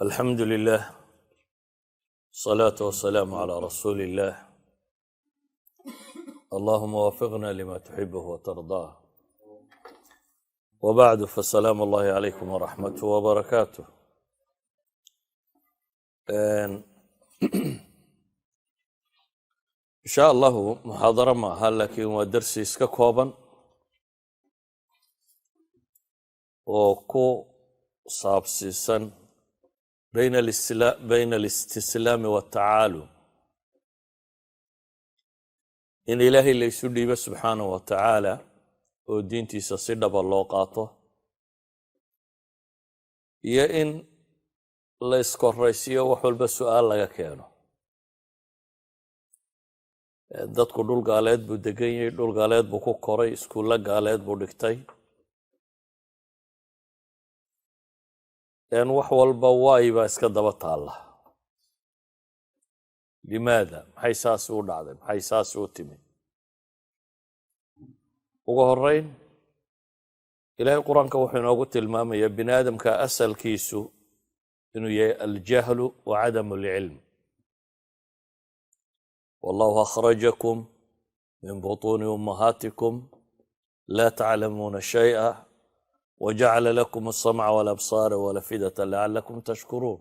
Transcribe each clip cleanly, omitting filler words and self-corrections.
الحمد لله، الصلاة والسلام على رسول الله. اللهم وفقنا لما تحبه وترضاه، وبعد فالسلام الله عليكم ورحمته وبركاته. إن شاء الله محاضرة معها، لكن ودرسي iska kooban oo ku saabsiisan بين الاستسلام والتعالم، in ilaahay la isu dhiibo subxaanahu wa tacaala oo diintiisa si dhaba loo qaato, iyo in la iskoraysiyo wax walba su'aal laga keeno. dadku dhul gaaleed buu degan yahay, dhul gaaleed buu ku koray, iskuulla gaaleed buu dhigtay. wax walba waay baa iska daba taalla. limaada? maxay saas u dhacday? maxay saas u timi? ugu horrayn, ilaahay qur-aanka wuxuu inoogu tilmaamayaa bini aadamka asalkiisu inuu yahay aljahlu wa cadamu alcilm. wallahu akhrajakum min butuuni ummahaatikum laa taclamuuna shay'a wajacala lakum alsamca walabsaara walafidata lacalakum tashkuruun.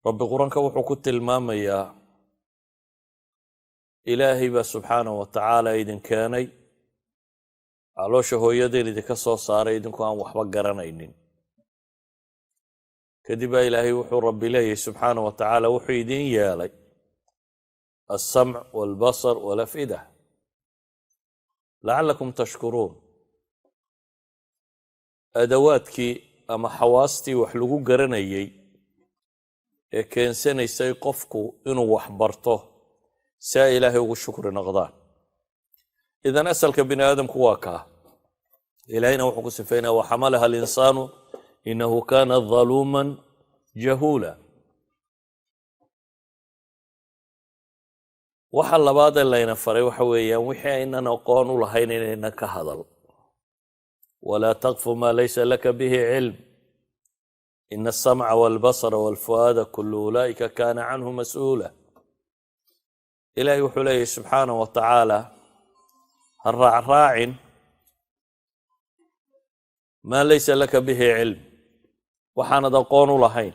rabbi qur-aanka wuxuu ku tilmaamayaa ilaahay baa subxaanahu wa tacaala idin keenay, caloosha hooyadeen idinka soo saaray idinkoo aan waxba garanaynin. kadib baa ilaahay wuxuu rabbi leeyahay subxaanahu wa tacaala wuxuu idin yeelay alsamc walbasar walafida lacalakum tashkuruun. adawaadkii ama xawaastii wax lagu garanayay ee keensanaysay qofku inuu wax barto si ay ilaahay ugu shukri noqdaan. idan asalka bini aadamku waa kaa. ilaahayna wuxuu ku sifaynaya waxamalaha alinsaanu inahu kaana dhaluuman jahuula. waxa labaad ee layna faray waxa weeyaan wixii aynan aqoon u lahayn inaynan ka hadal. ولا تقف ما ليس لك به علم إن السمع والبصر والفؤاد كل أولئك كان عنه مسؤولا. إلهي وحليه سبحانه وتعالى الراع ما ليس لك به علم وحاند قون لهين،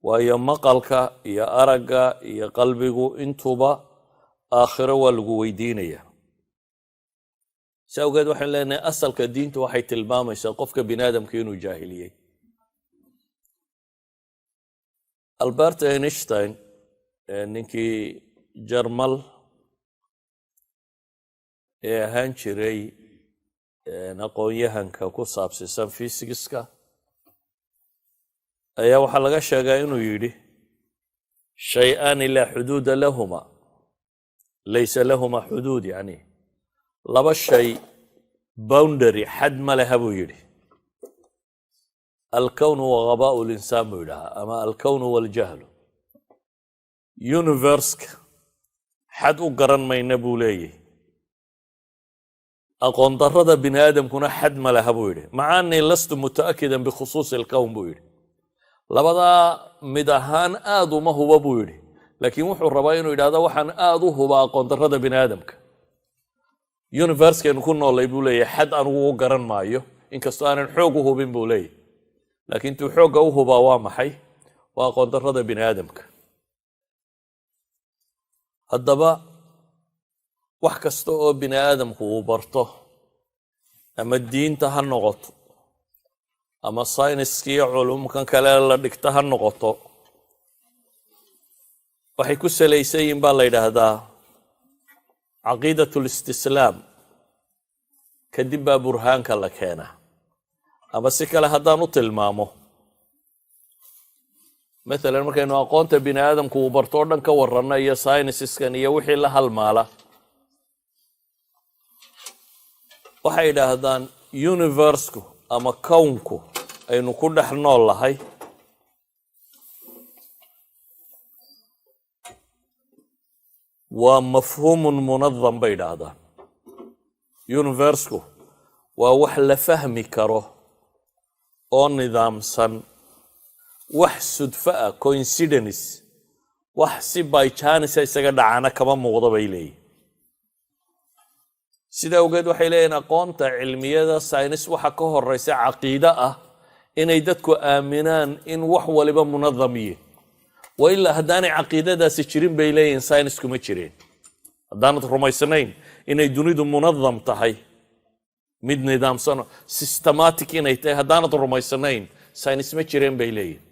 ويا مقلك يا أرقا يا قلبك انتبا آخر والقويدينية. si awgeed waxaan leenahay asalka diintu waxay tilmaamaysaa qofka bini aadamka inuu jaahiliyey. albert einstein, ninkii jarmal ee ahaan jiray aqoon-yahanka ku saabsiisan fisikska, ayaa waxaa laga sheegaa inuu yidhi shay-aani laa xuduuda lahuma laysa lahuma xuduud. yani laba shay boundary xad ma leha buu yidhi. alkownu wa ghabaa'u linsaan buu yidhahaa, ama alkownu waljahlu. universka xad u garan mayna buu leeyahy, aqoon darrada bini aadamkuna xad ma leha buu yidhi. maca anii lastu muta'akidan bikhusuusi alkown buu yidhi. labadaa mid ahaan aad uma huba buu yidhi, laakiin wuxuu rabaa inuu yidhahdo waxaan aad u huba aqoon darrada bini aadamka. universkaynu ku noolay buu leeyahay xad anugu u garan maayo, inkastoo aanan xoog u hubin buu leeyahy, laakiin intuu xoogga u hubaa waa maxay? waa aqoon darrada bini aadamka. haddaba wax kasta oo bini aadamku uu barto, ama diinta ha noqoto ama sayniska iyo culumkan kale la dhigta ha noqoto, waxay ku salaysan yihiin baa la yidhaahdaa caqiidat listislaam. kadib baa burhaanka la keenaa. ama si kale haddaan u tilmaamo, maalan markaynu aqoonta bini aadamku uu barto o dhan ka waranna iyo saynisiskan iyo wixii la halmaala, waxay yidhaahdaan universku ama kownku aynu ku dhex nool lahay waa mafhuumun munadam bay yidhaahdaan. universku waa wax la fahmi karo oo nidaamsan wax sudfa ah coincidence wax si by chance isaga dhacana kama muuqdo bay leeyihiin sida ogeed waxay leeyihiin aqoonta cilmiyada saynis waxa ka horeysa caqiida ah inay dadku aaminaan in wax waliba munadam yihiin wa ilaa haddaanay caqiidadaasi jirin bay leeyihiin saynis kuma jireen haddaanad rumaysanayn inay dunidu munadam tahay mid nidaamsan systematic inay tahay haddaanad rumaysanayn saynis ma jireen bay leeyihiin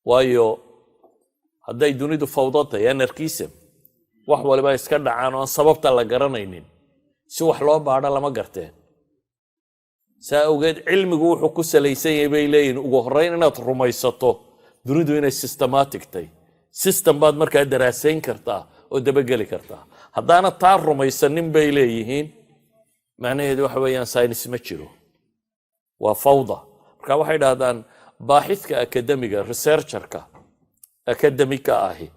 waayo hadday dunidu fawdo tahay anarchism wax waliba iska dhacaan oo aan sababta la garanaynin si wax loo baadho lama garteen saa awgeed cilmigu wuxuu ku salaysan yahay bay leeyihiin ugu horreyn inaad rumaysato dunidu inay systematic tahay system baad markaa daraasayn kartaa oo dabageli kartaa haddaana taa rumaysanin bay leeyihiin macnaheedu waxa weeyaan saynis ma jiro waa fawda marka waxay dhahdaan baaxidka akademiga researcherka akademika ahi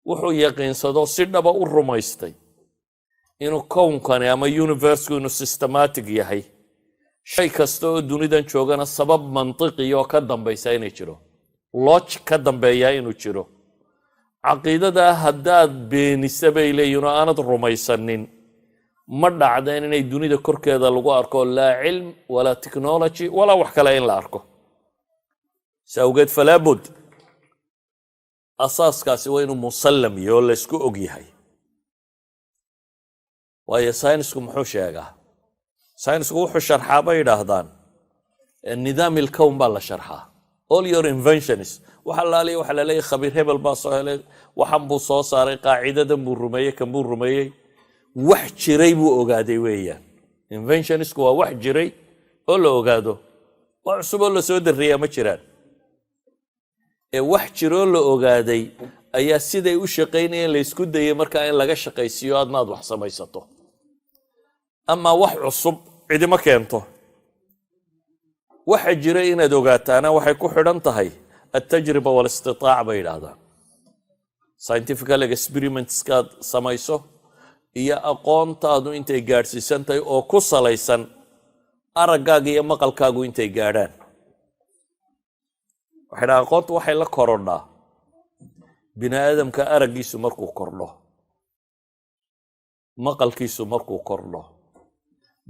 wuxuu yaqiinsado si dhaba u rumaystay inuu kownkani ama universeku inuu systematic yahay shay kasta oo dunidan joogana sabab mantiqi oo ka dambaysa inay jiro logic ka dambeeya inuu jiro caqiidada haddaad beenisa bay leeyihiin oo aanad rumaysanin ma dhacdeen inay dunida korkeeda lagu arko laa cilm walaa technology walaa wax kale in la arko si awgeed falaabud asaaskaasi waa inuu musallam yahay oo laysku og yahay waayo saynisku muxuu sheegaa saynisku wuxuu sharxaa bay yidhaahdaan nidaam ilkown baa la sharxaa all your inventions waxa laaliya waxa la leeyahay khabiir hebel baa soo helay waxan buu soo saaray qaacidadan buu rumeeyey kan buu rumeeyey wax jiray buu ogaaday weeyaan inventionsku waa wax jiray oo la ogaado wax cusub oo la soo darriyaa ma jiraan wax jiroo la ogaaday ayaa siday u shaqaynayeen la isku dayay markaa in laga shaqaysiiyo aadnaad wax samaysato ama wax cusub cidima keento waxa jira inaad ogaataana waxay ku xidhan tahay التجربة والاستطاعة بيلادا scientific experiments kaad samayso iyo aqoontaadu intay gaadhsiisan tahay oo ku salaysan araggaaga iyo maqalkaagu intay gaadhaan waxay dhahaan aqoontu waxay la korodhaa bini aadamka araggiisu markuu kordho maqalkiisu markuu kordho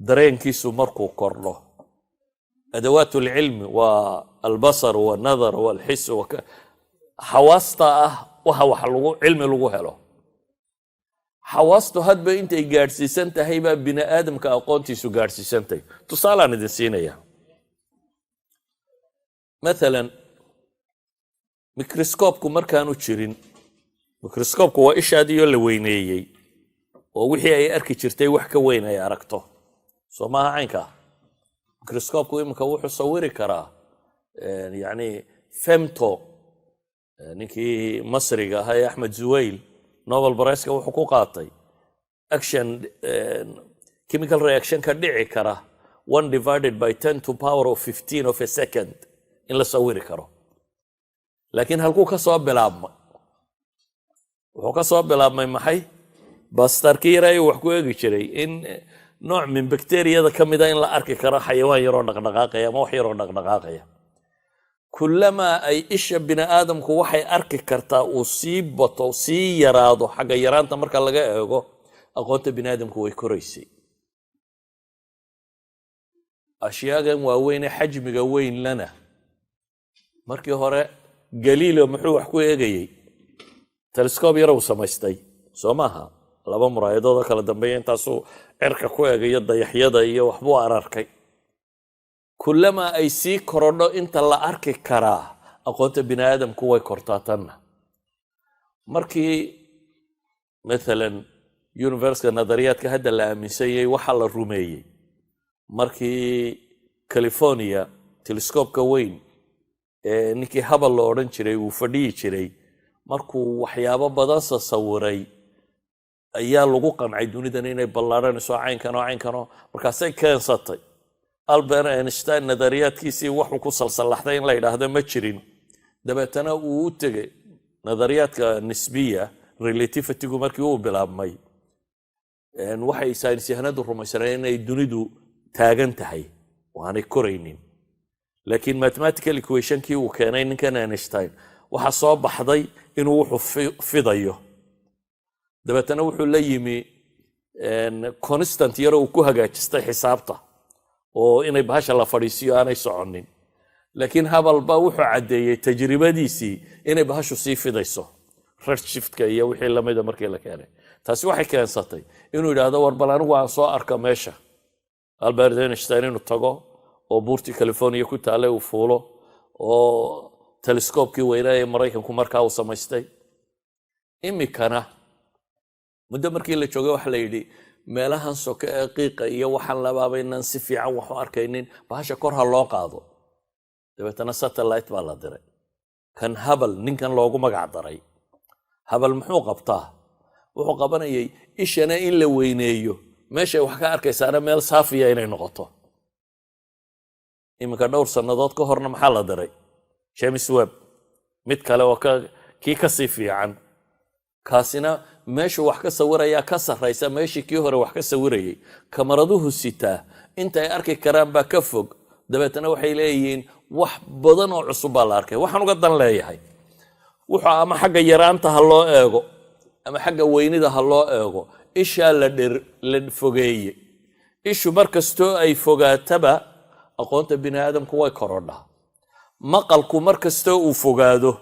dareenkiisu markuu kordho أدوات العلم والبصر والنظر والحس حواسته وهو علم لغوها له حواسته هاد با انت جارسي سنتا هيبا بنا آدم كأقونتي سو جارسي سنتا تصال عن الدنسينية مثلا ميكروسكوبكو مركانو تشيرين ميكروسكوبكو وإيش هاديو اللي وينيي ووحي أي أركي تشيرتي وحكا وين أي أركتو سو ما عينكا ميكروسكوبكو إمكا وحو صوري كرا يعني فهمتو نيكي مصري هاي أحمد زويل نوبل برايسكا وحو كو قاطي أكشن chemical reaction كدعي كرا 1 divided by 10 to power of 15 of a second إن لا صوري كرا لكن هل كو كسواب بلاب وحو كسواب بلاب ما يمحي بس تركيري وحكو يجري إن نوع من بكتيريا ذا كم إذا إن لا أركي كرا حيوان يرون نقنقاقيا ما وحي يرون نقنقاقيا كلما أي إيش بنا آدم كو وحي أركي كرتا وصيب بطو سي يرادو حقا يران تمركا لغا إيغو أقوانت بنا آدم كو يكوريسي أشياء واوين حجم وين لنا مركي هوري قليل محو وحكو إيغي تلسكوب يرو سمايستي سوماها لابا مرايدو ذا كلا دنبيين تاسو cirka ku eegaya dayaxyada iyo waxbuu ararkay kullama ay sii korodho inta la arki karaa aqoonta bini aadamku way kortaatanna markii مثلا university nadariyaadka hadda la aaminsanayay waxa la rumeeyay markii California telescope-ka weyn ee ninkii Hubble la oran jiray uu fadhiyi jiray markuu waxyaabo badan sawiray ayaa lagu qancay dunidan inay ballaaranayso caynkan markaasay keensatay Albert Einstein nadariyaadkiisii wuxuu ku salsalaxday in la yiraahdo ma jirin dabeetana uu u tagay nadariyaadka nisbiya relativity-gu markii uu bilaabmay waxay saynis yahanadu rumaysanayeen inay dunidu taagan tahay waanay koraynin laakiin mathematical equationkii uu keenay ninkan Einstein waxa soo baxday inuu wuxuu fidayo dabeetana wuxuu la yimi constant yaro uu ku hagaajistay xisaabta oo inay bahasha la fadhiisiyo aanay soconin laakiin Hubble ba wuxuu cadeeyay tajribadiisii inay bahashu sii fidayso redshiftka iyo wixii la mid ah markii la keenay taasi waxay keensatay inuu yiraahdo war bal anigu aan soo arka meesha Albert Einstein inuu tago oo buurti California ku taalay uu fuulo oo telescope-kii weynaa ee Mareykanku markaa uu samaystay imikana muddo markii la joogay waxa la yidhi meelahan soka ee qiiqa iyo waxaan labaabaynan si fiican wax u arkaynin bahasha kor ha loo qaado dabeetana satellite baa la diray kan Hubble ninkan loogu magac daray Hubble muxuu qabtaa wuxuu qabanayay ishana in la weyneeyo meesha wax ka arkaysaana meel saafiya inay noqoto imika dhowr sanadood ka horna maxaa la diray James Webb mid kale oo kii ka sii fiican kaasina meesha wax ka sawiraya ka sarreysa meeshii kii hore wax ka sawirayay kameraduhu sitaa inta ay arki karaan baa ka fog dabeetana waxay leeyihiin wax badan oo cusub baa la arkay waxaan uga dan leeyahay wuxuu ama xagga yaraanta ha loo eego ama xagga weynida ha loo eego isha la fogeeyay ishu markastoo ay fogaataba aqoonta bini aadamku way korodhaa maqalku markastoo uu fogaado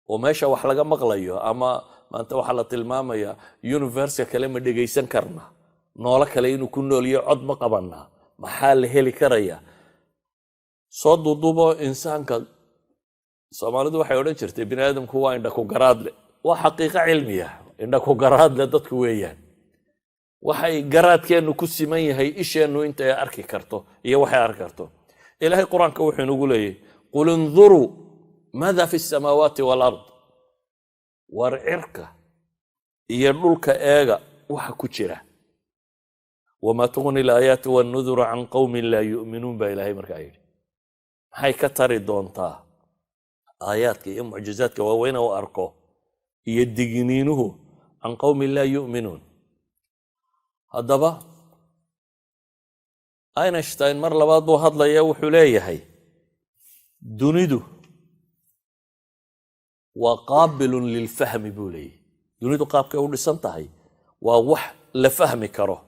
oo meesha wax laga maqlayo ama maanta waxa la tilmaamaya universe kale ma dhageysan karna noolo kale inuu ku nooliyo cod ma qabana maxaa la heli karaya soo duudubo insaanka Soomaalidu waxay oran jirtay bini aadamku waa indha ku garaadle waa xaqiiqo cilmiya indha ku garaadle dadku weeyaan waxay garaadkeenu ku siman yahay isheenu inta ay arki karto iyo waxay arki karto ilaahay quraanka wuxuu nagu leeyahay qul inzuru madha fi samawati wal ard war'irka iyo dhulka eega waxa ku jira wama tughni al-ayatu wan-nudhur an qaumin la yu'minun ba ilaahay markaa yiri maxay ka tari doontaa aayaadka iyo mucjizaadka waaweyn oo arko iyo digniinuhu an qaumin la yu'minun hadaba Einstein mar labaad buu hadlaya wuxuu leeyahay dunidu waa qaabilun lil fahmi buu leeyahay dunidu qaabkay u dhisan tahay waa wax la fahmi karo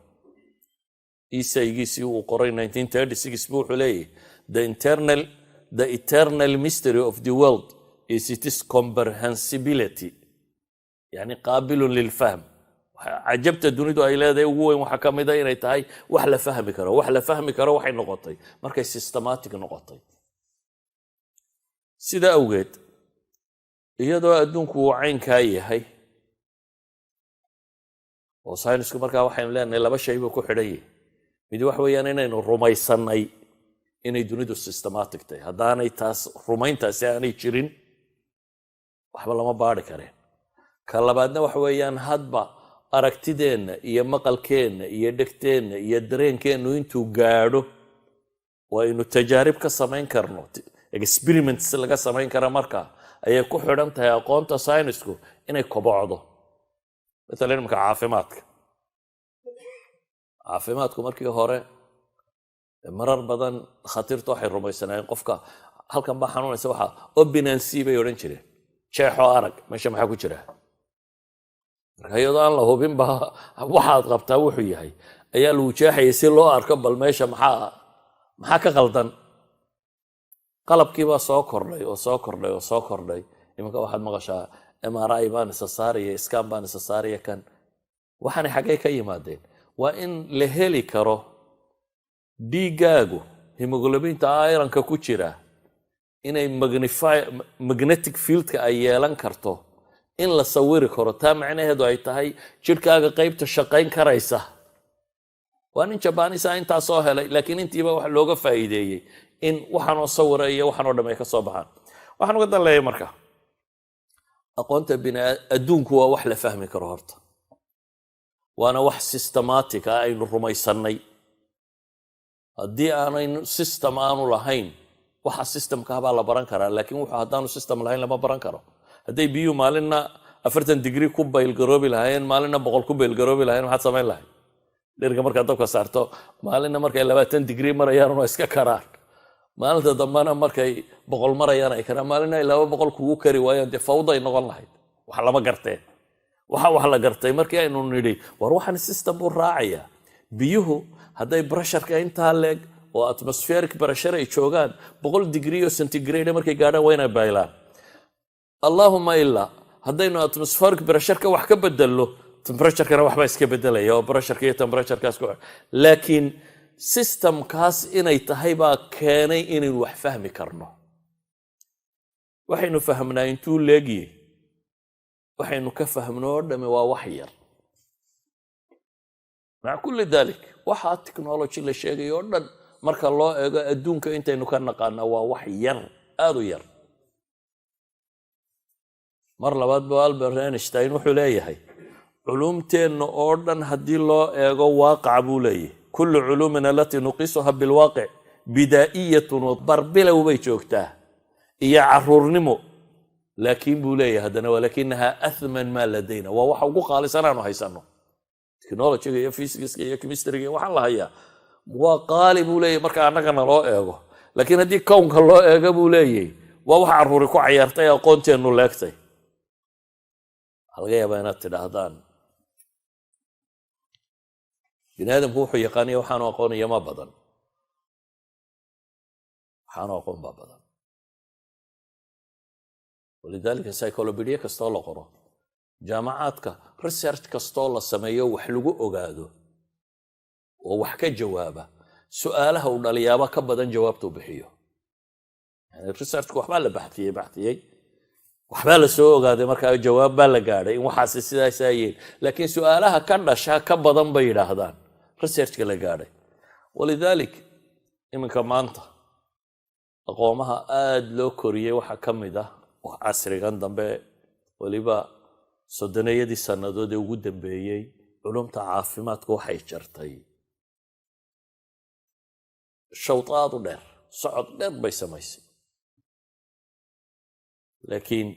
isaygiisii uu qoray 1936 buu wuxuu leeyahay the eternal mystery of the world is its comprehensibility yani qaabilun lil fahm عجبت الدنيا ay leedahay ugu weyn waxa kamid ah inay tahay wax la fahmi karo waxay noqotay markay systematic noqotay sida awgeed iyadoo adduunku uu caynka yahay oo saynisku markaa waxay leenahay laba shay ku xidhay mid wax weeyaan inaynu rumaysanay inay dunidu systematic tahay hadaanay taas rumayntaasi aanay jirin waxba lama baari kareen ka labaadna wax weeyaan hadba aragtideena iyo maqalkeena iyo dhegteena iyo dareenkeenu intuu gaadho waa inuu tajaarib ka samayn karno experiments laga samayn kara marka ayay ku xidhan tahay aqoonta saynisku inay kobocdo مثلا marka caafimaadku markii hore marar badan khatarto waxay rumaysanayeen qofka halkan ba xanuunaysa waxa obinancy bay oran jireen jeexo arag meesha maxaa ku jira markayada aan la hubin ba waxaad qabtaa wuxuu yahay ayaa lagu jeexay si loo arko bal meesha maxaa ka qaldan qalabkii baa soo kordhay imanka waxaad maqashaa MRI baan sasaariya scan baan sasaariya kan waxaan xagee ka yimaadeen waa in la heli karo dhiigaagu hemoglobinta ironka ku jira inay magnetic field-ka ay yeelan karto in la sawiri karo taa macnaheedu ay tahay jirkaaga qaybta shaqayn karaysa waa nin Japanese inta soo helay laakiin intiiba wax looga faa'iideeyay in waxaan oo sawira iyo waxaan oo dhamay ka soo baxaan waxaan uga dan leeyahay marka aqoonta adduunku waa wax la fahmi karo horta waana wax systematic ah aynu rumaysanay haddii aanaynu system aanu lahayn waxa systemka baa la baran karaa laakiin wuxuu haddaanu system lahayn lama baran karo hadday biyo maalinna 40 degree ku bayl garoobi lahayn maalinna 100 ku bayl garoobi lahayn waxaad samayn lahayd dhirga markaad dabka saarto maalinna markay 20 degree marayaan oo iska karaan maalinta dambana markay 100 marayaan ay karaan maalinna 200 kugu kari waayaan dee fawday noqon lahayd wax lama garteen wax la gartay markii aynu nidhi war waxaan system u raacaya biyuhu hadday pressureka intaa leeg oo atmospheric pressure ay joogaan 100 degree oo centigrade markay gaadhaan waa inay baylaan allahumma illa haddaynu atmospheric pressure-ka wax ka bedelo temperature-kana waxba iska bedelaya oo pressure-ka iyo temperature-kaas ku laakiin system-kaas inay tahay baa keenay inaynu wax fahmi karno waxaynu fahmnaa intuu leegiyey waxaynu ka fahmno oo dhami waa wax yar maca kulli dalik waxaa technology la sheegay oo dhan marka loo eego adduunka intaynu ka naqaanaa waa wax yar aad u yar mar labaad baa Albert Einstein wuxuu leeyahay culumteenna oo dhan haddii loo eego waaqac buu leeyahay kullu culumina allati nuqisuha bilwaaqic bidaa'iyatun barbilow bay joogtaa iyo caruurnimo laakiin buu leeyahay haddana walakinaha athman ma ladayna waa waxa ugu qaalisan aanu haysano technology-ga iyo physics-ka iyo chemistry-ga waxaan la hayaa waa qaali buu leeyahay marka annagana loo eego laakiin haddii kownka loo eego buu leeyahay waa wax caruuri ku ciyaartay aqoonteennu leegtay halga yaabaa inaad tidhaahdaan bini aadamku wuxuu yaqaaniya waxaanu aqoonaya ma badan waxaanu aqoon baa badan walidaalika psychology kastoo la qoro jaamacaadka research kastoo la sameeyo wax lagu ogaado oo wax ka jawaaba su'aalaha uu dhaliyaaba ka badan jawaabtu bixiyo yani researchku waxbaa la baxtiyey waxbaa la soo ogaaday markaa jawaab baa la gaadhay in waxaasi sidaas ayeen laakiin su'aalaha ka dhasha ka badan bay yidhaahdaan researchka la gaadhay walidaalik iminka maanta aqoomaha aad loo koriyey waxaa ka mid ah casrigan dambe waliba soddonayadii sannadood ee ugu dambeeyey culumta caafimaadku waxay jartay shawtaad u dheer socod dheer bay samaysay laakiin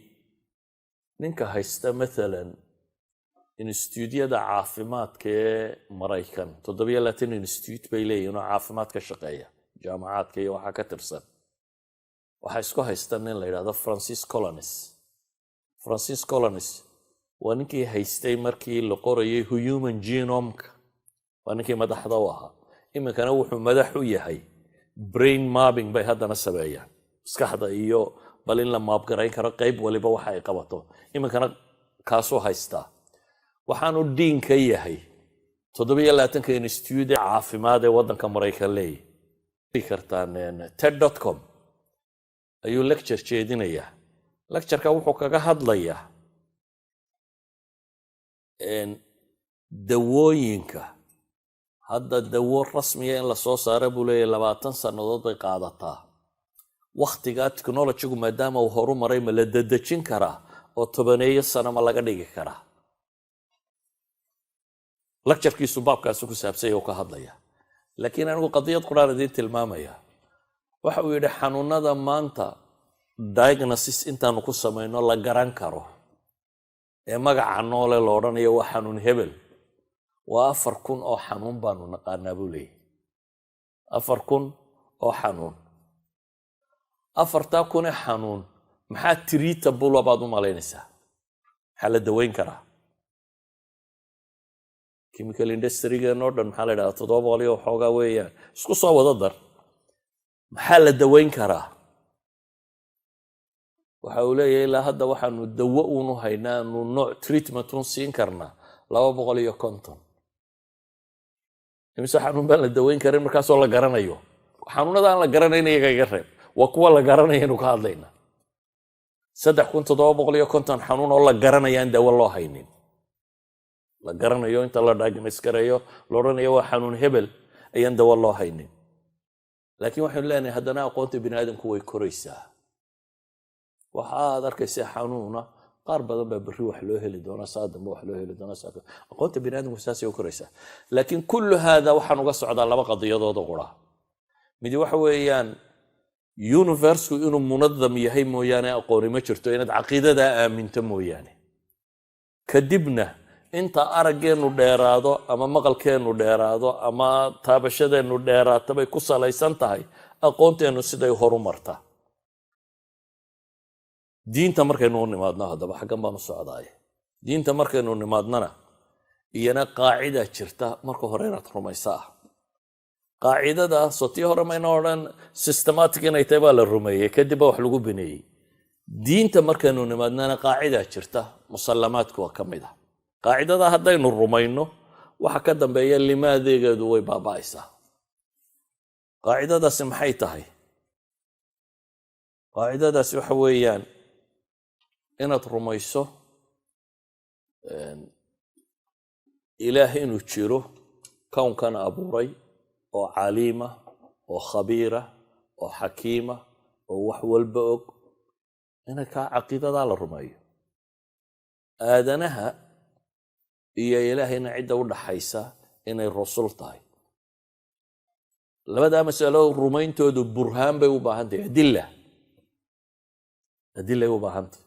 ninka haysta maalan instituutyada caafimaadka ee Maraykan 27 institute bay leeyihiin oo caafimaad ka shaqeeya jaamacaadka iyo waxa ka tirsan waxa isku haysta nin la yiraahdo Francis Collins waa ninkii haystay markii la qorayay human genome-ka waa ninkii madaxda u ahaa iminkana wuxuu madax u yahay brain mapping bay haddana sameeyaan maskaxda iyo bal in la maabgarayn karo qayb waliba waxa ay qabato iminkana kaasoo haystaa waxaanu diin ka yahay 27 institute caafimaad ee waddanka Maraykan leeyahay kartaan TED.com ayuu lecture jeedinayaa lectureka wuxuu kaga hadlayaa dawooyinka hadda dawo rasmiya in la soo saaro buu leeyahay 20 sannadood bay qaadataa waqtiga technology-gu maadaama uu horumaray ma la dadajin karaa oo 10 sano ma laga dhigi karaa lecturekiisu baabkaas ku saabsan yahay oo ka hadlaya laakiin anigu qadiyad quraan idin tilmaamaya waxa uu yidhi xanuunada maanta diagnosis intaanu ku samayno la garan karo ee magaca noole la odhanayo waa xanuun hebel waa 4,000 oo xanuun baanu naqaanaa buu leeyahay 4,000 oo xanuun 4,000 xanuun maxaa treatable baad u malaynaysaa maxaa la daweyn karaa chemical industry-ga noo dhan maxaa la yidhahdaa 700 oo xoogaa weeyaan isku soo wada dar maxaa la daweyn karaa waxa uu leeyahay ilaa hadda waxaanu dawo uunu haynaa aanu nooc treatment uun siin karnaa 250 imise xanuun baan la daweyn karin markaasoo la garanayo xanuunada aan la garanayn iyaga iga reeb waa kuwa la garanaya inuu ka hadlayna 3,750 xanuun oo la garanaya aan dawo loo haynin la garanayo inta la diagnose gareeyo la odhanayo waa xanuun hebel ayaan dawo loo haynin laakiin waxaynu leenahay haddana aqoonta bini aadamku way koraysaa waxaad arkaysaa xanuuna qaar badan baa berri wax loo heli doonaa saa dambe wax loo heli doonaa aqoonta bini aadamku saasay u koraysaa laakiin kullu haada waxaan uga socdaa laba qadiyadooda qura midi waxa weeyaan universe-ku inuu munadam yahay mooyaane aqooni ma jirto inaad caqiidada aaminto mooyaane kadibna inta araggeenu dheeraado ama maqalkeenu dheeraado ama taabashadeenu dheeraato bay ku salaysan tahay aqoonteenu siday horu martaa diinta markaynu u nimaadno haddaba xaggan baan u socdaay diinta markaynu nimaadnana iyana qaacida jirta marka hore inaad rumaysaa qaacidadaasoo tii hore mayna odhan systematic inay tahay baa la rumeeyey kadib baa wax lagu bineeyey diinta markaynu nimaadnana qaacidaa jirta musallamaadku waa ka mid ah qaacidada haddaynu rumayno waxa ka dambeeya limaadeegeedu way baaba'aysaa qaacidadaasi maxay tahay qaacidadaasi waxa weeyaan inaad rumayso ilaah inuu jiro kownkan abuuray oo caliima oo khabiira oo xakiima oo wax walba og inay kaa caqiidadaa la rumeeyo aadanaha iyo ilaahayna cidda u dhaxaysa inay rasul tahay labadaa masalo rumayntoodu burhaan bay u baahan tahay adilay u baahan tahay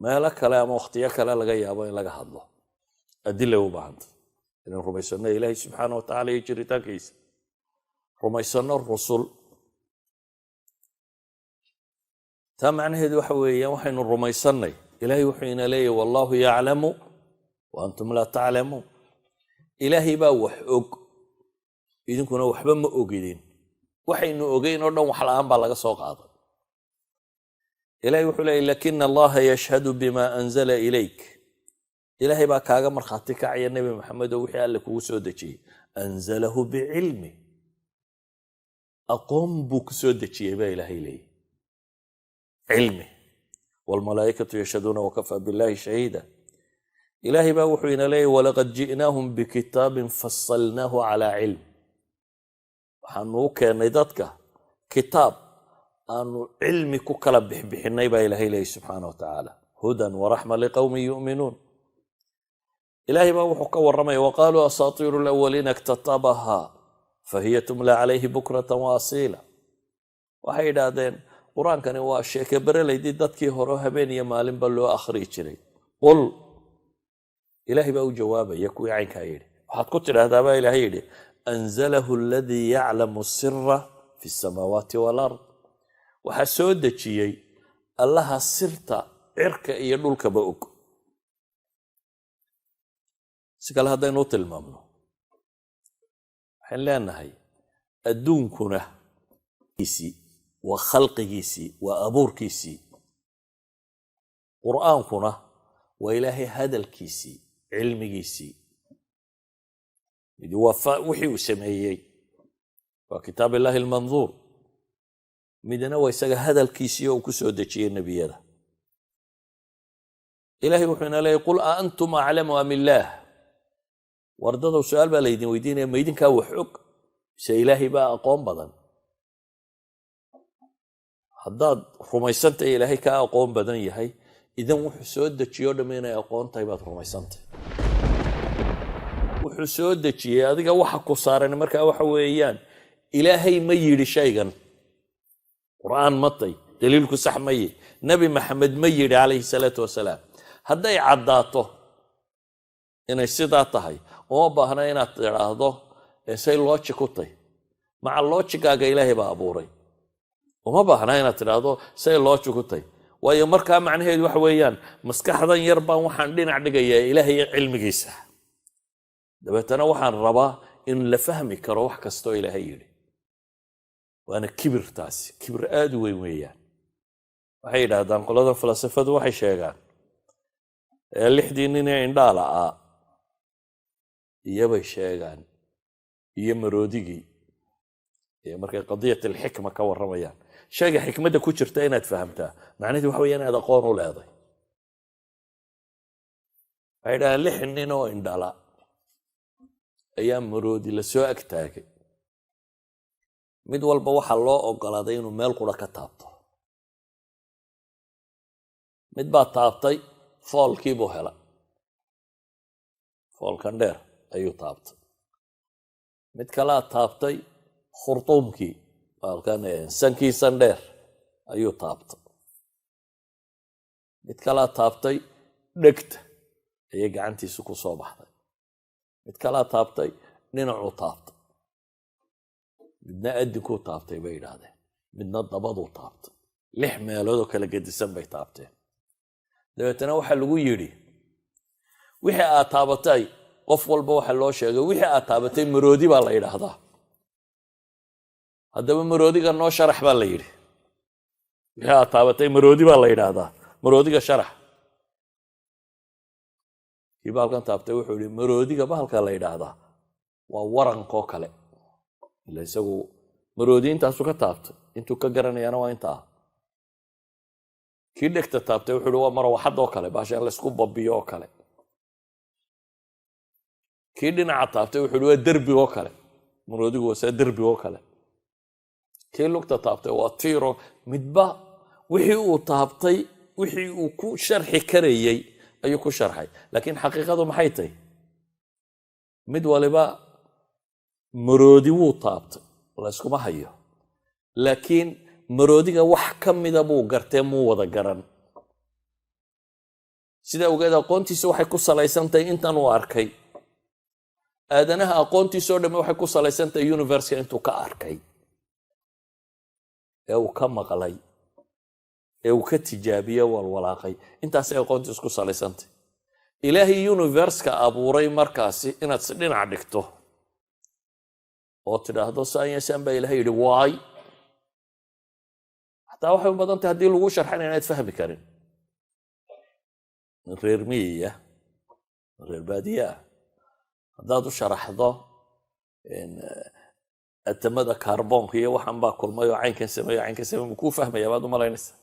meelo kale ama wakhtiyo kale laga yaabo in laga hadlo adilay u baahan tahay inaan rumaysanno ilaahay subxaana wa tacaala iyo jiritaankiisa rumaysanno rusul taa macnaheedu waxa weeyaan waxaynu rumaysannay ilaahay wuxuu ina leeyahy wallaahu yaclamu wa antum laa taclamuun ilaahay baa wax og idinkuna waxba ma ogidin waxaynu ogeyn oo dhan wax la'aan baa laga soo qaaday ilaahay wuxuu leeyahy lakina allaha yashhadu bima anzala ilayk ilaahay baa kaaga markhaati kacaya nebi maxamed oo wixii alle kugu soo dejiyey anzalahu bicilmi aqoon buu ku soo dejiyey baa ilaahay leeyahy cilmi waalmalaa'ikatu yashhaduuna wakafaa billahi shahiida ilaahay baa wuxuu ina leeyahy walaqad ji'naahum bikitaabin fasalnaahu calaa cilm waxaanu u keennay dadka kitaab aanu cilmi ku kala bixbixinay baa ilaahay leeyahy subxaana wa tacaala hudan waraxma liqowmin yu'minuun ilaahay baa wuxuu ka warramaya waqaaluu asaatiiru alawaliina iktatabahaa fahiya tumla calayhi bukratan wa asiila waxay idhaahdeen qur-aankani waa sheeke berelaydii dadkii hore habeen iyo maalinba loo akhriyi jiray qul ilaahay baa u jawaabaya kuwii caynkaa yidhi waxaad ku tidhaahdaa baa ilaahay yidhi anzalahu aladii yaclamu sira fi samaawaati walard waxaa soo dejiyey allaha sirta cirka iyo dhulkaba og si kale haddaynu u tilmaamno waxaan leenahay adduunkuna waa khalqigiisii waa abuurkiisii qur'aankuna waa ilaahay hadalkiisii cilmigiisii mid waa wixii uu sameeyey waa kitaab illaahi almanduur midna waa isaga hadalkiisii oo uu ku soo dejiyey nebiyada ilaahay wuxuu ina leeyahy qul a antum aclamu am illaah wardadow su-aal baa laydin weydiinaya ma idinkaa wax og mise ilaahay baa aqoon badan haddaad rumaysantahay ilaahay kaa aqoon badan yahay idan wuxuu soo dejiyo dhamm inay aqoon tahay baad rumaysantahay wuxuu soo dejiyey adiga waxa ku saaran markaa waxa weeyaan ilaahay ma yidhi shaygan qur'aan matay daliilku sax maye nebi maxamed ma yidhi calayhi salaatu wasalaam hadday caddaato inay sidaa tahay uma baahna inaad tidhaahdo say loojig ku tahy maca loojigaaga ilaahay baa abuuray uma baahna inaad tidhaahdo say loojig ku tahy waayo markaa macnaheedu waxa weeyaan maskaxdan yar baan waxaan dhinac dhigayaa ilaahay cilmigiisa dabeetana waxaan rabaa in la fahmi karo wax kastoo ilaahay yidhi waana kibirtaasi kibir aad u weyn weeyaan waxay yidhaahdaan qoladan falasafadu waxay sheegaan lixdii nin ee indhaa la'aa iyobay sheegaan iyo maroodigii markay qadiyat alxikma ka warramayaan shayga xikmadda ku jirta inaad fahamtaa macnaheedu waxa weya inaad aqoon u leeday waxay dhahaan 6 nin oo indhala ayaa maroodi la soo ag taagay mid walba waxaa loo ogolaaday inuu meel qura ka taabto mid baa taabtay foolkiibuu helay foolkan dheer ayuu taabtay mid kalaa taabtay khurtuumkii sankiisan dheer ayuu taabtay mid kalaa taabtay dhegta ayay gacantiisu ku soo baxday mid kalaa taabtay dhinacuu taabtay midna adinkuu taabtay bay yidhaahdeen midna dabaduu taabtay 6 meeloodoo kala gedisan bay taabteen dabeetana waxaa lagu yidhi wixii aad taabatay qof walba waxa loo sheegay wixii aad taabatay maroodi baa la yidhaahdaa haddaba maroodiga noo sharax baa la yidhi wixii aad taabatay maroodi baa la yidhaahdaa maroodiga sharax kii baalkan taabtay wuxuu yidhi maroodiga bahalka la yidhaahdaa waa warankoo kale ila isagu maroodi intaasu ka taabtay intuu ka garanayana waa intaa kii dhegta taabtay wuxuu yidhi waa marawaxadoo kale baashaan laysku babiyo oo kale kii dhinaca taabtay wuxuu yidhi waa derbigoo kale maroodigu waa saa derbigoo kale kii lugta taabtay waa tiiro midba wixii uu taabtay wixii uu ku sharxi karayay ayuu ku sharxay laakiin xaqiiqadu maxay tahay mid waliba maroodi wuu taabtay la iskuma hayo laakiin maroodiga wax ka mida buu gartee muu wada garan sida ogeed aqoontiisa waxay ku salaysantahay intan uu arkay aadanaha aqoontiisa oo dhammi waxay ku salaysantahay universka intuu ka arkay ee uu ka maqlay ee uu ka tijaabiyey walwalaaqay intaasay aqoontiisa ku salaysantahay ilaahay universka abuuray markaasi inaad si dhinac dhigto oo tidhaahdo saayansan baa ilaahay yidhi waay xataa waxay u badan tahay haddii lagu sharxana inaad fahmi karin reer miyiya reer baadiyaa haddaad u sharaxdo atamada kaarboonka iyo waxan baa kulmay oo caynkan sameeyo caynkan sameeyo kuu fahmaya baad u malaynaysaa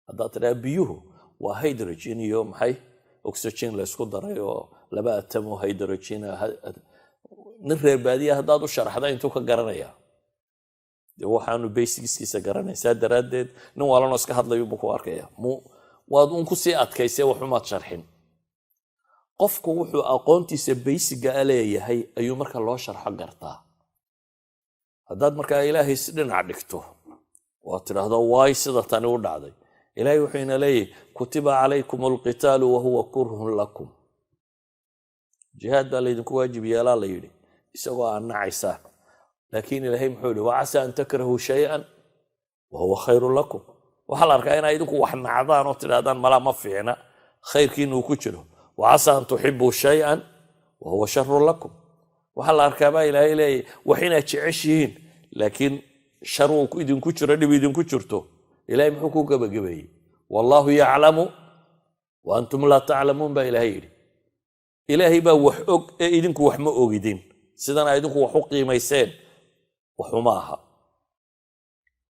haddaad tidhaha biyuhu waa hydrogen iyo maxay oxygen la isku daray oo 2 atom oo hydrogen nin reer baadiya haddaad u sharaxda intuu ka garanaya dee waxaanu basicskiisa garanaysaa daraaddeed nin walanoo iska hadlayo buu ku arkaya waad uun ku sii adkaysee waxumaad sharxin qofku wuxuu aqoontiisa baysiga leeyahay ayuu marka loo sharxo gartaa haddaad markaa ilaahay si dhinac dhigto waad tidhaahdo waay sida tani u dhacday ilaahay wuxuu ina leeyahay kutiba calaykum alqitaalu wahuwa kurhun lakum jihaad baa laydinku waajib yeelaa la yidhi isagoo aad nacaysaan laakiin ilaahay muxuu yidhi wacasaa an takrahuu shay-an wahuwa khayrun lakum waxaa la arkaa inaa idinku wax nacdaan oo tidhahdaan malaa ma fiicna khayrkiinuu ku jiro wacasaa an tuxibuu shay-an wahuwa sharun lakum waxaa la arkaa baa ilaahay leeyahy wax inaad jeceshihiin laakiin shar uu idinku jiro dhib idinku jirto ilaahay muxuu ku gabagabeeyey wallaahu yaclamu wa antum laa taclamuun baa ilaahay yidhi ilaahay baa wax og ee idinku wax ma ogidin sidana idinku wax u qiimayseen waxuma aha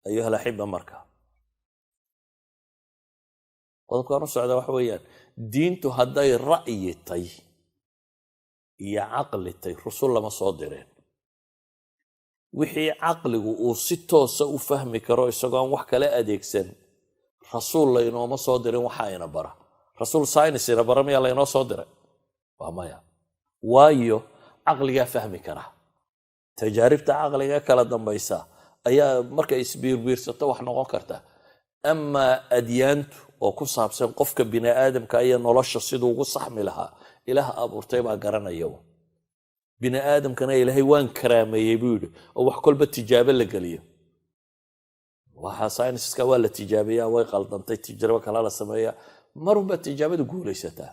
ayuha laxiba marka qodobkaan u socdaa waxa weeyaan diintu hadday ra'yi tay iyo caqli tay rusul lama soo direen wixii caqligu uu si toosa u fahmi karo isagoon wax kala adeegsan rasuul laynooma soo dirin waxa ina bara rasuul saynis ina bara miyaa laynoo soo diray waa maya waayo caqligaa fahmi kara tajaaribta caqliga kala dambaysa ayaa markay isbiirbiirsato wax noqon karta ama adyaantu oo ku saabsan qofka bini aadamka iyo nolosha siduu ugu saxmi lahaa ilaah abuurtay baa garanaya bini aadamkana ilaahay waan karaameeyey buu yidhi oo wax kolba tijaabo la geliyo waxa sayniska waa la tijaabiyaa way qaldantay tijaabo kala la sameeyaa marunba tijaabadu guulaysataa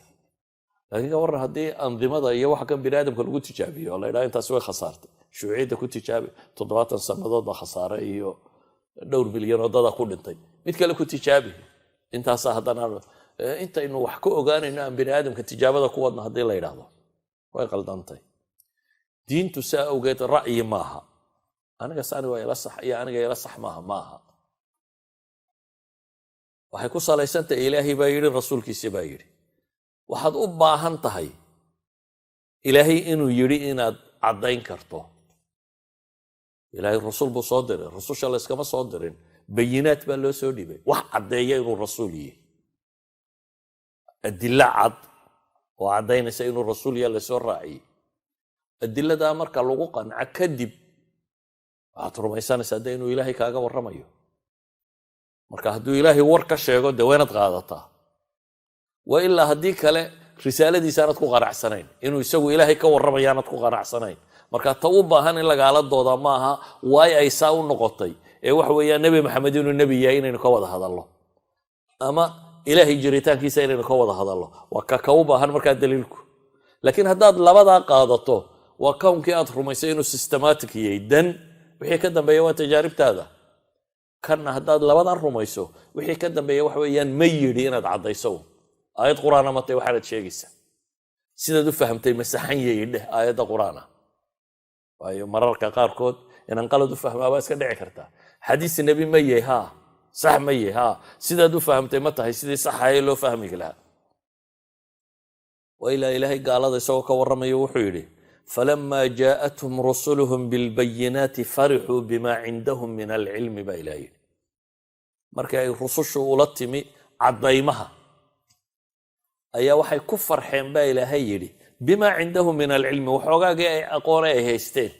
laakiin waran haddii andimada iyo waxa kan bini aadamka lagu tijaabiyo la yidhaha intaas way khasaartay shuuciyadda ku tijaabi 70 sannadood baa khasaare iyo dhowr milyan oo dada ku dhintay mid kale ku tijaabi intaas haddana intaynu wax ka ogaanayno aan bini aadamka tijaabada ku wadna haddii la yidhaahdo way qaldantay diintu saa awgeed ra'yi maaha aniga saani waa ila sax iyo aniga ila sax maaha waxay ku salaysantahay ilaahay baa yidhi rasuulkiisa baa yidhi waxaad u baahan tahay ilaahay inuu yidhi inaad caddayn karto ilaahay rasuul buu soo diray rususha la iskama soo dirin bayinaad baa loo soo dhibay wax caddeeya inuu rasuul yahay adilla cad oo caddaynaysa inuu rasuul yahay lasoo raaciyey adilladaa marka lagu qanca kadib waxaad rumaysanaysaa de inuu ilaahay kaaga warramayo marka hadduu ilaahay war ka sheego dee waynaad qaadataa waa ilaa haddii kale risaaladiisa aanad ku qanacsanayn inuu isagu ilaahay ka warramaya aanad ku qanacsanayn marka ta u baahan in lagaala dooda maaha waay ay saa u noqotay ee waxa weeyaan nebi maxamed inuu nebi yahay inaynu ka wada hadalno ama ilaahay jiritaankiisa inaynu ka wada hadalno waa ka u baahan markaa daliilku laakiin haddaad labadaa qaadato waa kownkii aad rumaysay inuu systematic yahay dan wixii ka dambeeya waa tajaaribtaada kanna haddaad labadan rumayso wixii ka dambeeya waxa weeyaan ma yidhi inaad caddayso aayad qur-aan amatay waxaanad sheegaysaa sidaad u fahamtay masaxan yahay dheh aayadda qur-aan ah waayo mararka qaarkood inaan qalad u fahmaabaa iska dhici kartaa xadiis nebi ma yahay haa sax ma yahay haa sidaad u fahamtay ma tahay sidii saxaye loo fahmi lahaa waa ilaa ilaahay gaalada isagoo ka warramayo wuxuu yidhi falamaa jaa'athum rusuluhum bilbayinaati farixuu bimaa cindahum min alcilmi baa ilaah yidhi markii ay rusushu ula timi caddaymaha ayaa waxay ku farxeen baa ilaahay yidhi bimaa cindahum min alcilmi waxoogaagii ay aqoone ay haysteen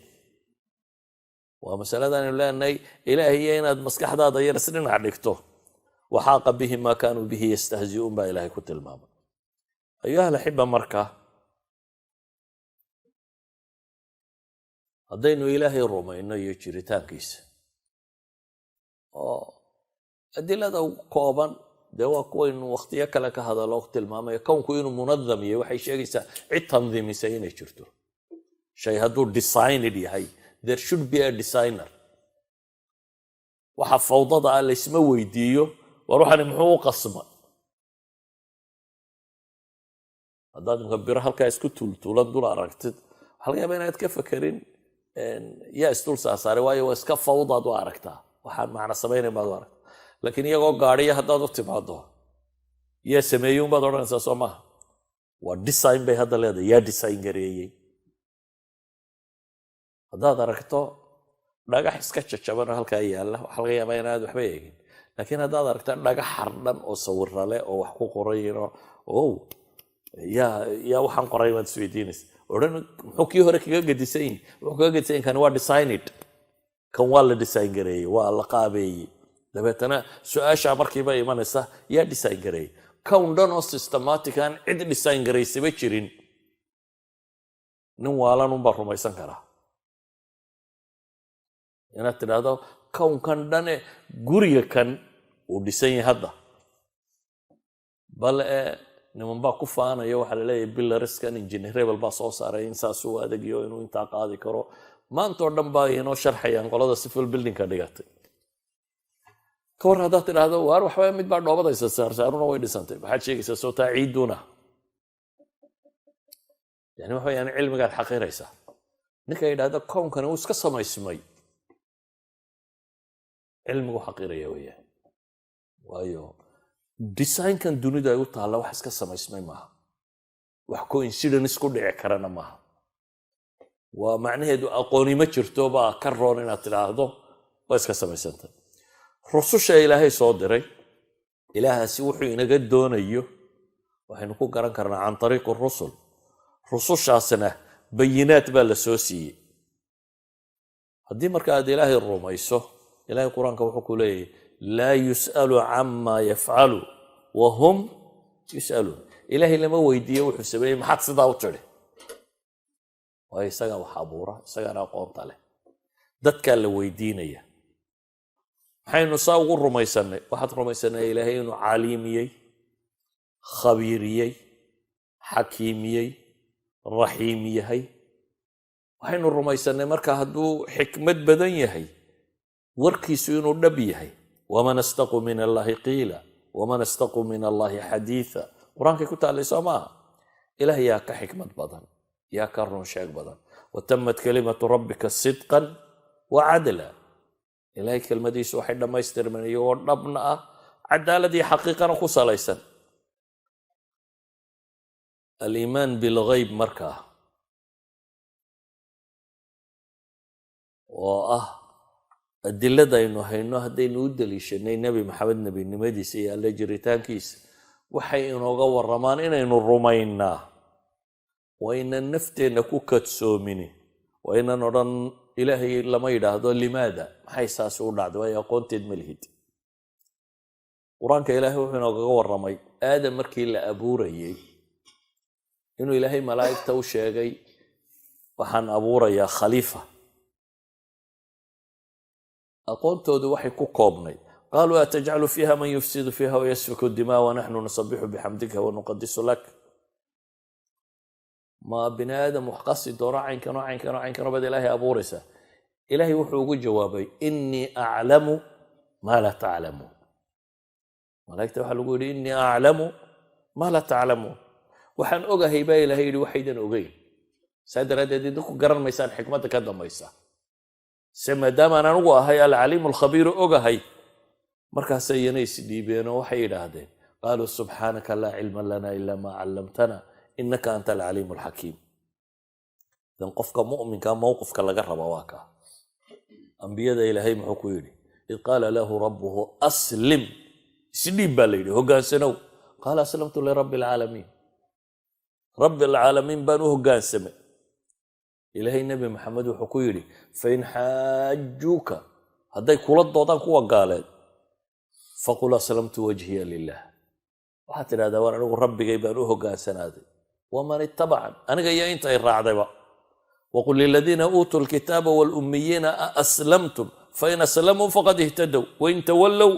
waa masaladaanu leenahay ilaahiyo inaad maskaxdaada yar isdhinac dhigto waxaaqa bihim maa kaanuu bihi yastahzi'uun baa ilaahay ku tilmaamay ayuha alaxiba marka haddaynu ilaahay rumayno iyo jiritaankiisa oo adilada kooban dee waa kuwaynu wakhtiyo kale ka hadalo tilmaamaya kownku inuu munadam yahay waxay sheegaysaa cid tandiimisay inay jirto shay hadduu designed yahay there should be a designer waxa fawdada ah laysma weydiiyo war waxani muxuu u qasma haddaad imka biro halkaa isku tuultuulan dul aragtid waxaa laga yaaba inaad ka fakerin yaa isdul saasaaray waayo waa iska fawdaad u aragtaa waxaan macna samaynayn baad u aragtaa laakiin iyagoo gaadhiya haddaad u timaado yaa sameeyey unbaad odhanaysaa soo maaha waa design bay hadda leedahay yaa design gareeyey haddaad aragto dhagax iska jajabanoo halkaa yaalla waxaa laga yaabaa inaad waxba eegin laakiin haddaad aragto dhagax xardhan oo sawira leh oo wax ku qorayno yaa waxaan qoray baad isweydiinaysa odhan muxuu kii hore kaga gedisan yihin wuxuu kaga gedisan yihin kan waa designed kan waa la design gareeyey waa la qaabeeyey dabeetana su-aashaa markiiba imanaysa yaa design gareeyey kown dhan oo systematic aan cid design garaysaba jirin nin waalan unbaa rumaysan karaa inaad tidhaahdo kownkan dhane guriga kan uu dhisan yahay hadda bal niman baa ku faanayo waxaa laleeyahay bilariskan engineer rebel baa soo saaray in saasuu adagiyo inuu intaa qaadi karo maantoo dhan baa inoo sharxayaan qolada civil buildingka dhigatay ka war haddaad tidhaahdo waar waxba mid baa dhoobadaysa saarsaaruna way dhisantay waxaad sheegaysaa sootaa ciiduna yani waxa weyaan cilmigaad xaqiraysaa ninka yidhahda kownkani uu iska samaysmay cilmigu xaqiraya weyaan waayo designkan dunidu ay u taalla wax iska samaysmay maaha wax coincidence ku dhici karana maaha waa macnaheedu aqooni ma jirto baa ka roon inaad tidhaahdo waa iska samaysantay rususha ilaahay soo diray ilaahaasi wuxuu inaga doonayo waxaynu ku garan karnaa can ariiqi rusul rusushaasna bayinaad baa la soo siiyey haddii marka aad ilaahay rumayso ilaahay qur-aanka wuxuu ku leeyahay laa yus'alu camaa yafcalu wa hum yus'aluun ilaahay lama weydiiyo wuxuu sameeyey maxaad sidaa u tidhi waayo isagaa wax abuura isagaana aqoonta leh dadkaa la weydiinaya maxaynu saa ugu rumaysannay waxaad rumaysanay ilaahay inuu caliimiyey khabiiriyey xakiimiyey raxiim yahay waxaynu rumaysannay marka hadduu xikmad badan yahay warkiisu inuu dhab yahay waman astaqu min allaahi qiila waman astaqu min allaahi xadiia qur-aankay ku taallay soo maaha ilaah yaa ka xikmad badan yaa ka run sheeg badan watammat kalimatu rabbika sidqan wa cadla ilaahay kelmadiisu waxay dhammaystirmeen iyagoo dhabna ah cadaalad iyo xaqiiqana ku salaysan aliimaan bilghayb markaa oo ah adilada aynu hayno haddaynu u daliishanay nebi maxamed nebinimadiisa iyo alle jiritaankiisa waxay inooga warramaan inaynu rumaynaa waa ynan nafteenna ku kadsoomini waa ynan odhan ilaahay lama yidhaahdo limaada maxay saas u dhacday waayo aqoonteed ma lihid qur-aanka ilaahay wuxuu inoogaga warramay aadam markii la abuurayey inuu ilaahay malaa'igta u sheegay waxaan abuurayaa khaliifa aqoontoodu waxay ku koobnay qaaluu atajcalu fiiha man yufsidu fiiha wayasfiku dimaa wanaxnu nusabixu bixamdika wanuqadisu lak ma bini aadam wax qasi doono caynkan baad ilaahay abuuraysaa ilaahay wuxuu ugu jawaabay innii aclamu maa laa taclamuun malaa'igta waxaa lagu yidhi innii aclamu maa laa taclamuun waxaan ogahay baa ilaahay yidhi waxaydan ogeyn saa daraaddeed idinku garan maysaan xikmadda ka dambaysa se maadaamaan anugu ahay alcaliimu alkhabiiru ogahay markaasay iyana isdhiibeenoo waxay yidhaahdeen qaaluu subxaanaka laa cilma lana ilaa maa callamtana innaka anta alcaliimu alxakiim idan qofka mu'minka mowqifka laga raba waa kaa ambiyada ilaahay muxuu ku yidhi id qaala lahu rabbuhu aslim isdhiib baa la yidhi hoggaansanow qaala aslamtu lirabbi alcaalamiin rabbi alcaalamiin baan u hoggaansamay ilaahay nebi maxamed wuxuu ku yidhi fain xaajuuka hadday kula doodaan kuwa gaaleed faqul aslamtu wajhiya lilah waxaad tidhahdaa waan anigu rabbigay baan u hoggaansanaaday waman ittabacan aniga iyo intay raacdayba waqul liladiina uutuu lkitaaba waalummiyiina aaslamtum fain aslamuu faqad ihtadow wain tawallow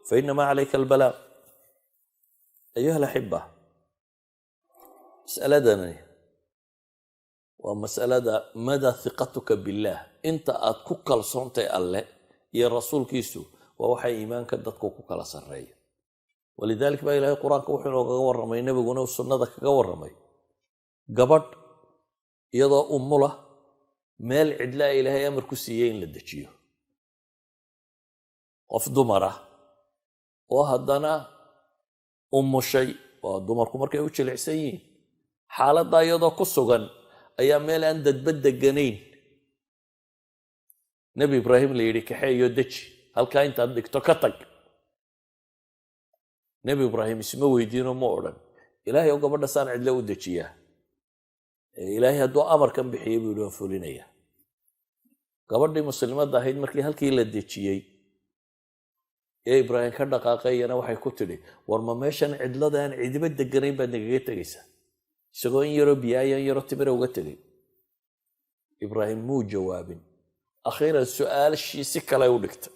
fainamaa calayka albalaaq ayuha alaxiba mas'aladani waa mas'alada madaa hiqatuka billaah inta aad ku kalsoontay alle iyo rasuulkiisu waa waxay iimaanka dadku ku kala sarreeya walidaalika baa ilaahay qur-aanka wuxuu inoogaga warramay nebiguna sunnada kaga warramay gabadh iyadoo umula meel cidlaa ilaahay amar ku siiyey in la dejiyo qof dumar ah oo haddana umushay waa dumarku markay u jilicsan yihiin xaaladda iyadoo ku sugan ayaa meel aan dadba deganayn nebi ibraahim la yidhi kaxeeyo deji halkaa intaad dhigto ka tag nebi ibraahim isma weydiino ma odhan ilaahay oo gabadha saan cidlo u dejiyaa ilaahay hadduu amarkan bixiyey buu yidhi waan fulinaya gabadhii muslimadda ahayd markii halkii la dejiyey ee ibraahim ka dhaqaaqayana waxay ku tidhi war ma meeshan cidlada aan cidiba deganayn baad nagaga tegaysaa isagoo in yaroo biyaayan yaroo timira uga tegay ibraahim muu jawaabin akhiiran su-aashii si kale u dhigtay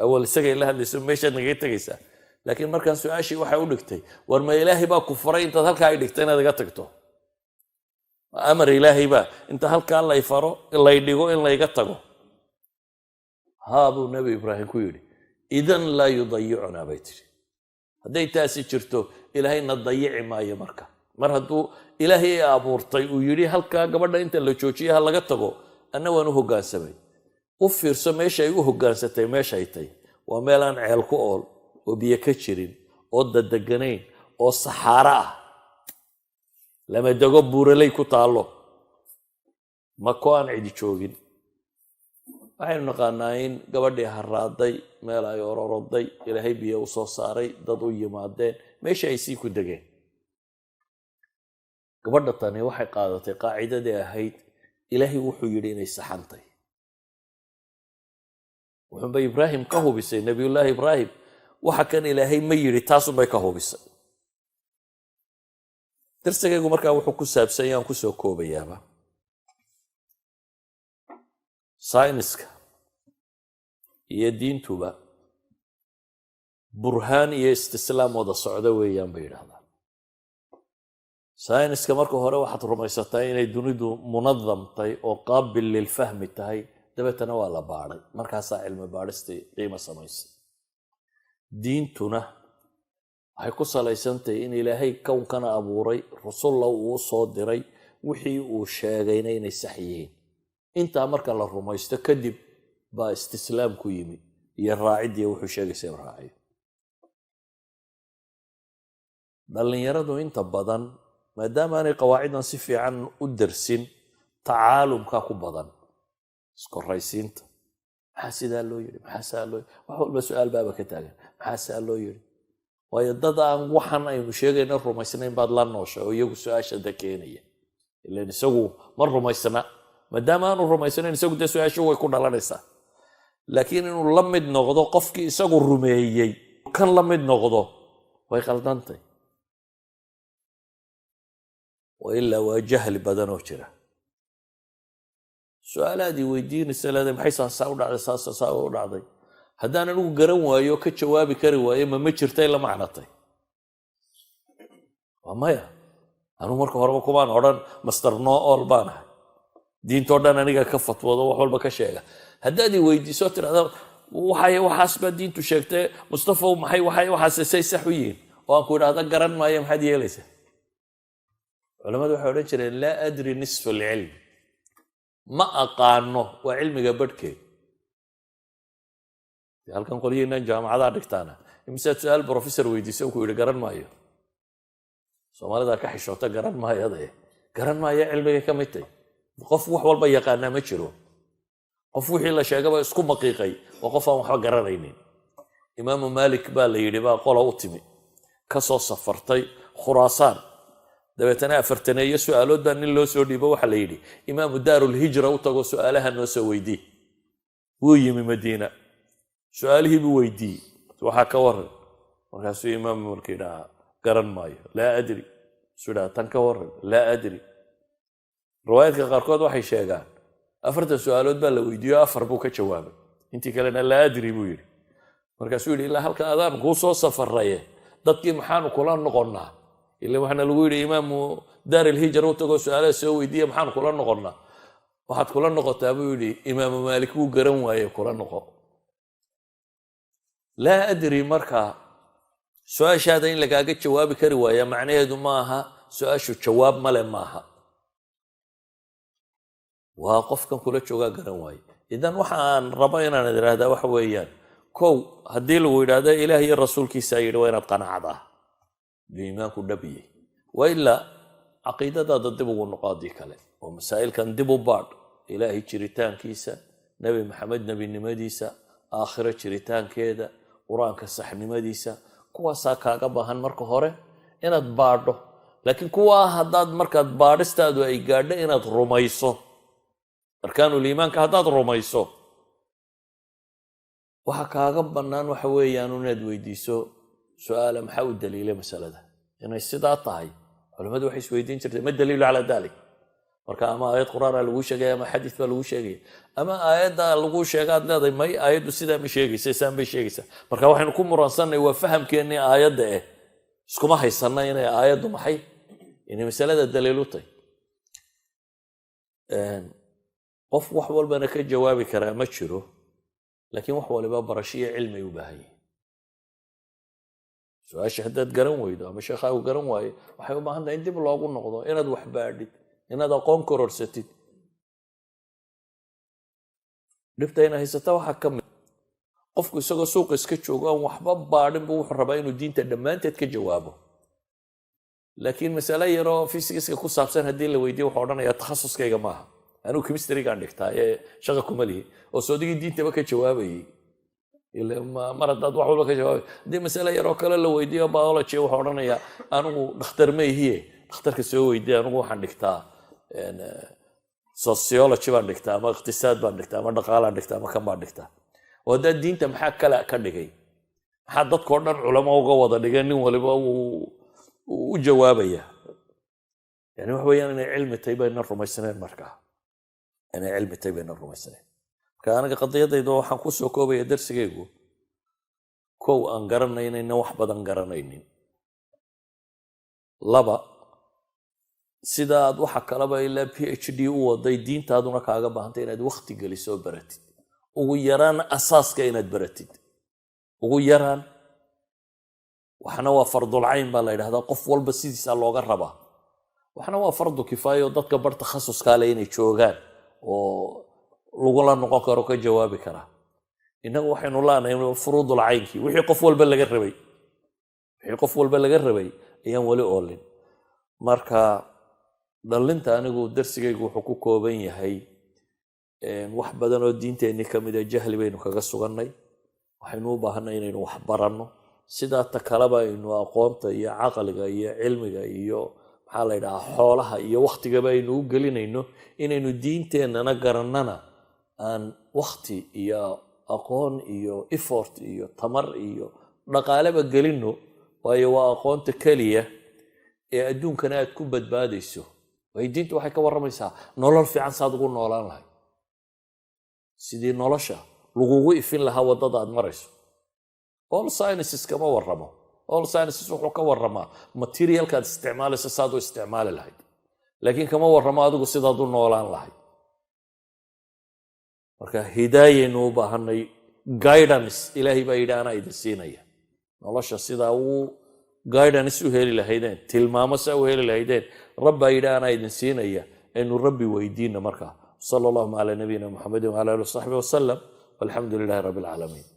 awal isagay la hadlayso meeshaad nagaga tegaysaa laakiin markaan su-aashii waxay u dhigtay war ma ilaahay baa ku faray intaad halkaa ay dhigta inaad iga tagto amar ilaahay baa inta halkaa lay faro lay dhigo in layga tago haa buu nebi ibraahim ku yidhi idan laa yudayicunaa bay tidhi hadday taasi jirto ilaahayna dayici maayo marka mar hadduu ilaahay ay abuurtay uu yidhi halkaa gabadha inta la joojiye ha laga tago anna waan u hoggaansamay u fiirso meesha ay u hoggaansatay meeshay tay waa meel aan ceel ku ool oo biyo ka jirin oo dadeganayn oo saxaaro ah lama dego buuraley ku taallo mako aan cidi joogin waxaynu naqaanaa in gabadhii haraaday meel ay ororoday ilaahay biyo u soo saaray dad u yimaadeen meesha ay sii ku degeen gabadha tani waxay qaadatay qaacidadii ahayd ilaahay wuxuu yidhi inay saxantay wuxuunbay ibraahim ka hubisay nebiyullaahi ibraahim waxa kan ilaahay ma yidhi taasunbay ka hubisay darsigaygu markaa wuxuu ku saabsan yaan ku soo koobayaaba sayniska iyo diintuba burhaan iyo istislaam wada socda weeyaan bay yidhahdaan sayniska marka hore waxaad rumaysataa inay dunidu munadamtay oo qaabil lilfahmi tahay dabeetana waa la baadhay markaasaa cilmi baadhistii qiimo samaysay diintuna waxay ku salaysantahay in ilaahay kownkana abuuray rusulla uu soo diray wixii uu sheegayna inay sax yihiin intaa marka la rumaysto kadib baa istislaam ku yimi iyo raaciddii wuxuu sheegaysa in raaciyo dhallinyaradu inta badan maadaama aanay qawaaciddan si fiican u darsin tacaalumka ku badan iskoraysiinta maxaa sidaa loo yidhi maxaa saa loo yidhi wax walba su-aal baaba ka taagan maxaa saa loo yidhi waayo dad aan waxan aynu sheegayna rumaysnayn baad la noosha oo iyagu su-aashada keenaya ilan isagu ma rumaysna maadaama aanu rumaysnayn isagu dee su-aashu way ku dhalanaysaa laakiin inuu la mid noqdo qofkii isagu rumeeyey kan la mid noqdo way qaldantay وإلا وجهل بدنه جرا سؤال هذه ويدين السلام محي ساودا على أساس ساودا عضي هذا أنا نقول قرن وايو كجوابي كري وايو ما جرتي إلا معناتي وما يا أنا مركو هربا كمان أوران مستر نو أول بانه دين تودان أنا كفت وضو وحول بكشيء هذا دي ويدي سوتر هذا وحاسب الدين تشكته مصطفى ومحي وحاسسي سحويين وأقول هذا قرن ما يم حد يليسه علماء وحورين شرين لا أدري نصف العلم ما أقانه وعلمي قبرك هل كان قولي جامعة ذا دكتانا يمسك سؤال بروفيسور ويدي سوكو يقول قرن ما يم سومالي ذا كحشوته قرن ما يضيه قرن ما علمي كميتي qof wax walba yaqaana ma jiro qof wixii la sheegaba isku maqiiqay oo qof aan wax garanaynin imaam malik baa la yiri baa qolo u timi ka soo safartay khuraasaan dabeetana afartaneeyo su'aalood baa nin loo soo dhiibo waxa la yiri imaam daarul hijra u tago su'aalaha noo soo weydii wuu yimi madiina su'aalihii buu weydii waxa ka waran markaasuu imaam mulkida garan maayo la adri suuda tan ka waran la adri روايات قاركود waxay sheegaan afarta su'aalood baa la weydiiyo afar buu ka jawaabay intii kalena la adri buu yiri markaasuu yiri ilaa halka adaan ku soo safaray dadkii maxaan kula noqonnaa ilaa waxna lagu yiri imaam daar al-hijra tago su'aalaha soo weydiiyo maxaan kula noqonnaa waxaad kula noqotaa buu yiri imaam maalik uu garan waayay kula noqo la adri marka su'aashaada in lagaaga jawaabi kari waaya macnaheedu maaha su'aashu jawaab male maaha وقفكم كل شيء قرن واي إذن وحن ربنا ندري هذا وحويان كو هدي له هذا إلهي الرسول كي سير وين القناعة بإيمان كل نبي وإلا عقيدة ضد بو النقاضي كله ومسائل كان دبو بعض إلهي شريتان كيسا نبي محمد نبي نمديسا آخرة شريتان كذا قرآن كسح نمديسا كوا ساكا قبهن مركو هره إناد بعضه لكن كوا هداد مركز بعضستاد وإيجاد إناد رميصه أركان الإيمان كهذا رميسو وحكاغا بنان waxa weeyaan inaad weydiiso su'aal maxaa daliil mas'alada inay sidaa tahay culimadu waxay isweydiin jirtay ma daliil ala dalik marka ama aayad quraan lagu sheegay ama xadiis baa lagu sheegay ama aayada lagu sheegay leedahay may aayadu sidaa ma sheegaysa saan bay sheegaysa marka waxaan ku muransanay waa fahamkeena aayada iskuma haysanaa inay aayadu maxay inay mas'alada daliil u tahay qof wax walbana ka jawaabi kara ma jiro laakiin wax walba barashiyo cilmi u baahan yahay su'aasha haddaad garan weydo ama sheekhagu garan waayo waxay u baahan tahay in dib loogu noqdo inaad wax baadhid inaad aqoon kororsatid dhibtayna haysata waxa ka mid qofku isagoo suuq iska joogo aan waxba baadhin buu wuxuu rabaa inuu diinta dhammaanteed ka jawaabo laakiin mas'ala yar oo physics ku saabsan haddii la weydiiyo wuxuu odhanayaa takhasuskayga maaha أنا كمستري قاعد نكتة شغل كمالي وصدقي دين تبقى جوابي إلا ما ردت واحد بقى جوابي دي مسألة يروك لو يديه باولا شيء وحورنا يا أنا نختار ما هي نختار كسوي يديه أنا واحد نكتة يعني سوسيولوجي بعد نكتة ما اقتصاد بعد نكتة ما دقالة نكتة ما كم بعد نكتة وده الدين تمحك كلا كنجي حدد كورنا العلماء وقوضة نجاني ولا وجوابيه يعني هو يعني علم تيبان الرمي السنين مركها أنا علم تبين الرمسين كأنا قضية ضيدو حنقص كوبي درس جيجو كو أنقرنين إنه وحبة أنقرنين لبا سيدا أدو حكى لبا إلا PhD وضي دين تادونا كاغا بانتين أدو وقتي قليسو برتد وغيران أساس كاينات برتد وغيران وحنا فرض العين بالا هذا قف والبسيس الله قربا وحنا فرض كفاية وضدك بر تخصص كالين يشوغان ولغو لا نقون كارو ka jawaabi kara inagu waxaynu leenahay furuudul caynki wixii qof walba laga rabay ayaan wali oolin marka dhalinta anigu darsigaygu wuxuu ku kooban yahay wax badan oo diinteena kamid ah jahli baynu kaga sugannay waxaynu u baahanay inaynu wax baranno sida ta kalaba inuu aqoonta iyo aqliga iyo cilmiga iyo maxaa la yiraahdaa xoolaha iyo waqtiga baynu u gelinayno inaynu diinteena garanana aan waqti iyo aqoon iyo effort iyo tamar iyo dhaqaaleba gelino waayo waa aqoonta kaliya ee adduunkana aad ku badbaadayso way diintu waxay ka warramaysaa nolol fiican saad ugu noolaan lahay sidii nolosha lagugu ifin lahaa waddada aad marayso all sciences kama warramo all sciences wuxuu ka warramaa materialkaad isticmaalayso saad u isticmaali lahayd laakiin kama warramo adigu sidaad u noolaan lahayd marka hidaayaynu u baahanay guidance ilaahay baa yidhi anaa idin siinaya nolosha sidaa uu guidance u heli lahaydeen tilmaamo saa u heli lahaydeen rabbaa yidhi anaa idin siinaya aynu rabbi weydiinna markaa sala allahuma calaa nabiyina muxamedin wala alihi wasaxbi wasalam walxamdu lilahi rabbi alcaalamiin